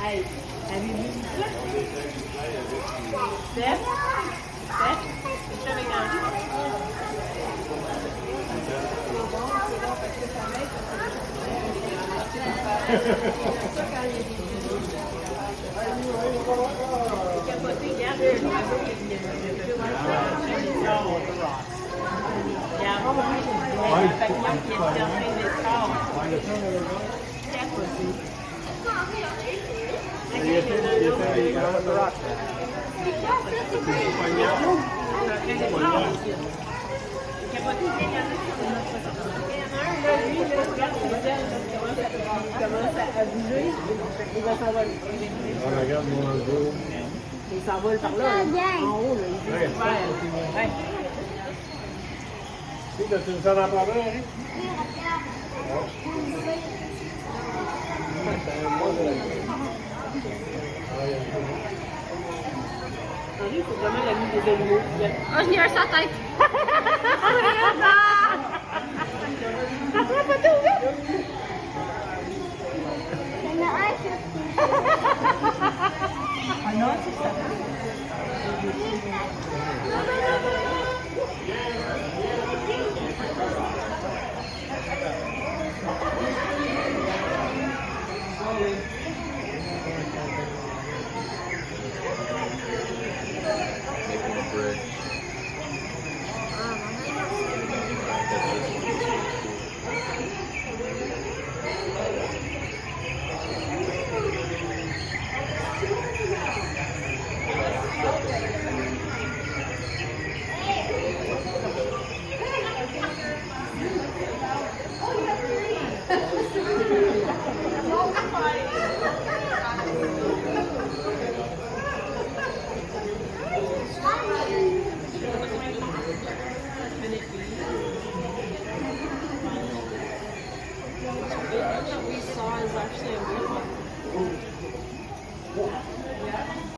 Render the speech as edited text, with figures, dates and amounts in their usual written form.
Hey, have you been to Steph? Steph? Show me now. Capoté, regarde, il y a un papillon qui est en train d'être fort. Capoté. Regarde mon angle. Il s'envole par là, en haut, là. Ouais. Tu as une salle à travers, hein? Henri, il faut vraiment la mise des animaux. Oh, je l'ai un sa tête. Ah non, c'est ça. Making a bridge. That we saw is actually a real one.